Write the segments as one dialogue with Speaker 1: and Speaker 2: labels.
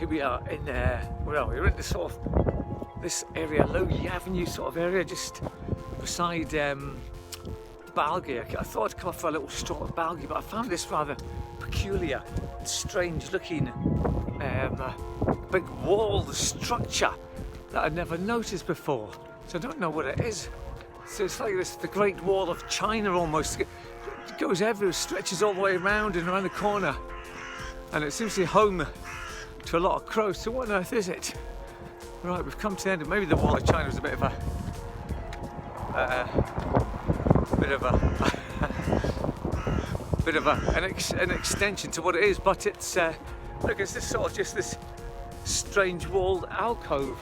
Speaker 1: here we are in well, we're in the sort of this area, Logie Avenue sort of area, just beside Balgi. I thought I'd come off for a little stroll at Balgi, but I found this rather peculiar, strange looking big walled structure that I'd never noticed before. So I don't know what it is. So it's like this, the Great Wall of China almost. It goes everywhere, stretches all the way around and around the corner. And it seems to be home to a lot of crows. So what on earth is it? Right, we've come to the end of, maybe the Wall of China was a bit of an extension to what it is, but it's look, it's this sort of just this strange walled alcove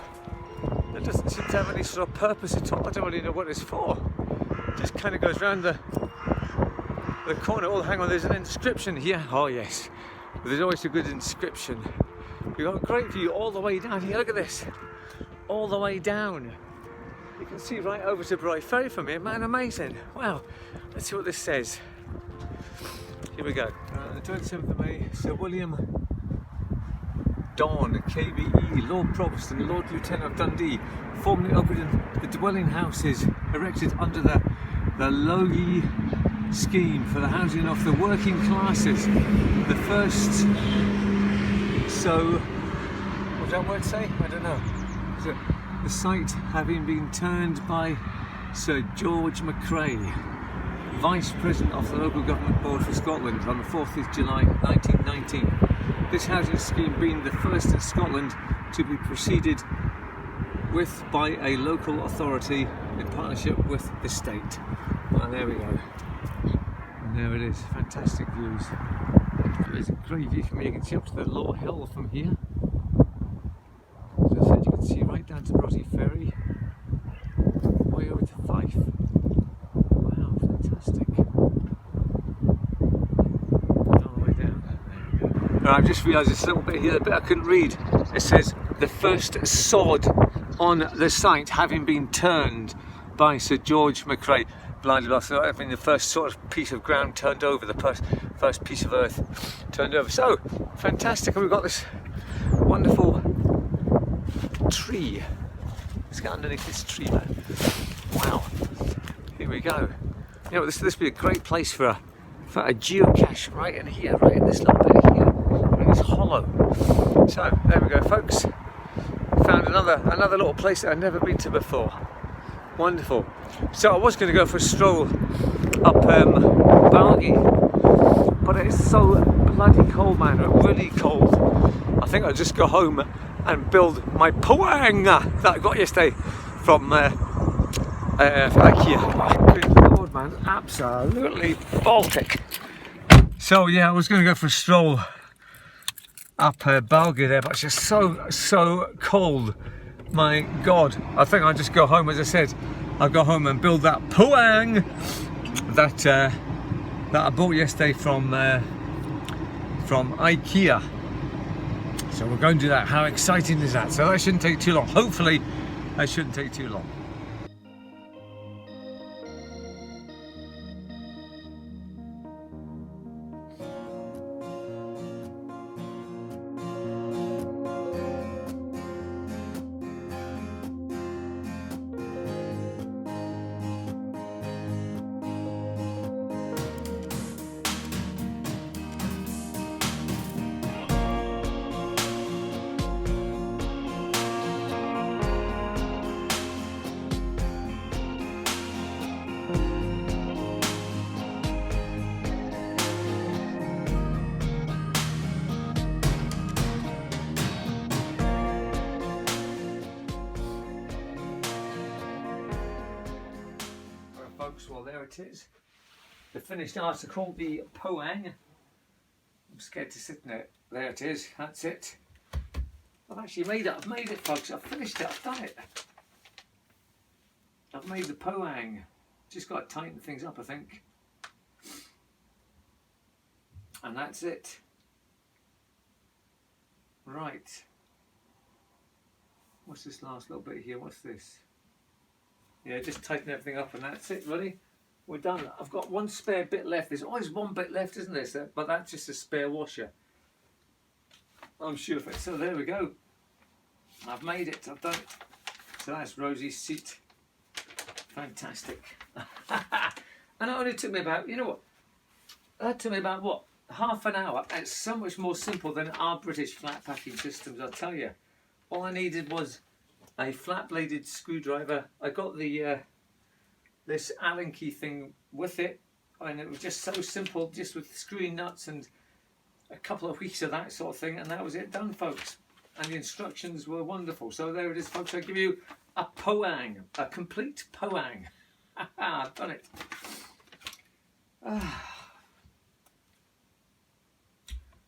Speaker 1: that doesn't seem to have any sort of purpose at all. I don't really know what it's for. It just kind of goes around the corner. Oh, hang on, there's an inscription here. Oh yes, there's always a good inscription. We've got a great view all the way down here. Look at this, all the way down. You can see right over to Bray Ferry from here, man, amazing. Wow, let's see what this says. Here we go. The 27th of May, Sir William Dawn, KBE, Lord Provost and Lord Lieutenant of Dundee, formally opened the dwelling houses erected under the Logie scheme for the housing of the working classes. The first, so, what does that word say? I don't know. So, the site having been turned by Sir George McCrae, Vice President of the Local Government Board for Scotland, on the 4th of July 1919. This housing scheme being the first in Scotland to be proceeded with by a local authority in partnership with the state. And there we go. And there it is, fantastic views. There's a great view from here. You can see up to the Law Hill from here. As I said, you can see right down to Bray Ferry, way over to Fife. Wow, fantastic. All the way down. There we go. Now, I've just realised this little bit here, the bit I couldn't read. It says, the first sod on the site having been turned by Sir George McCrae. Blinded off, so having the first sort of piece of ground turned over, the first piece of earth turned over. So, fantastic, and we've got this wonderful tree. Let's get underneath this tree, man. Wow, here we go. You know, this would be a great place for a geocache, right in here, right in this little bit here, in this hollow. So, there we go, folks. Found another little place that I've never been to before. Wonderful. So I was going to go for a stroll up Balgi, but it is so bloody cold, man, really cold. I think I'll just go home and build my poang that I got yesterday from IKEA. Good lord, man, absolutely Baltic. So yeah, I was going to go for a stroll up Balgi there, but it's just so cold. My God, I think I'll just go home. As I said, I'll go home and build that poang that I bought yesterday from IKEA. So we're going to do that. How exciting is that? So that shouldn't take too long. Hopefully, that shouldn't take too long. Well, there it is, the finished article, the poang. I'm scared to sit in it. There it is, that's it. I've actually made it, folks, I've finished it, I've done it. I've made the poang. Just got to tighten things up, I think. And that's it. Right. What's this last little bit here? What's this? Yeah, just tighten everything up and that's it, ready? We're done. I've got one spare bit left. There's always one bit left, isn't there? But that's just a spare washer. I'm sure of it. So there we go. I've made it. I've done it. So that's Rosie's seat. Fantastic. And it only took me about, you know what? That took me about, what, half an hour. It's so much more simple than our British flat packing systems, I'll tell you. All I needed was a flat bladed screwdriver. I got the this Allen key thing with it, and it was just so simple, just with screwing nuts and a couple of weeks of that sort of thing, and that was it done, folks. And the instructions were wonderful. So there it is, folks. I give you a poang, a complete poang. I've done it. I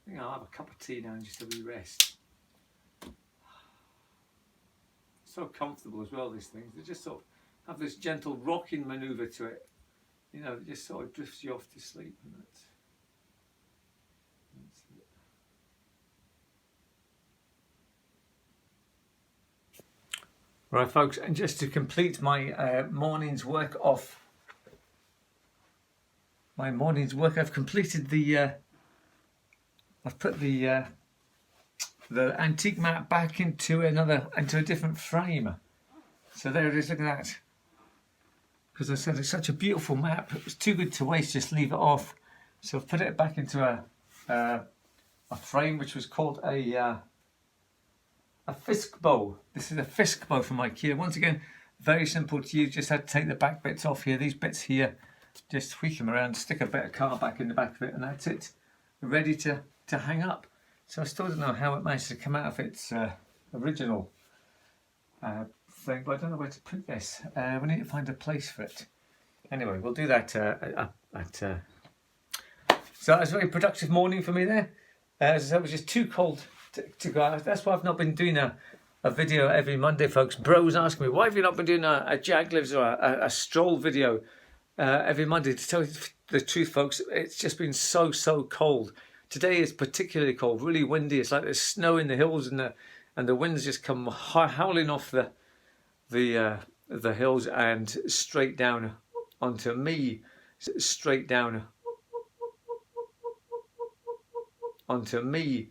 Speaker 1: think I'll have a cup of tea now and just a wee rest. So comfortable as well, these things. They just sort of have this gentle rocking manoeuvre to it. You know, it just sort of drifts you off to sleep. And that's it. Right, folks, and just to complete my morning's work off, I've completed the, I've put the antique map back into a different frame. So there it is, look at that. Because I said it's such a beautiful map, it was too good to waste, just leave it off. So I've put it back into a frame which was called a Fisk bow. This is a Fisk bow from IKEA. Once again, very simple to use, just had to take the back bits off here, these bits here, just tweak them around, stick a bit of car back in the back of it, and that's it, ready to hang up. So I still don't know how it managed to come out of its original thing, but I don't know where to put this. We need to find a place for it. Anyway, we'll do that So that was a very productive morning for me there. As I said, it was just too cold to go out. That's why I've not been doing a video every Monday, folks. Bros asking me, why have you not been doing a Jag Lives or a stroll video every Monday? To tell you the truth, folks, it's just been so cold. Today is particularly cold, really windy. It's like there's snow in the hills, and the winds just come howling off the hills and straight down onto me, straight down onto me.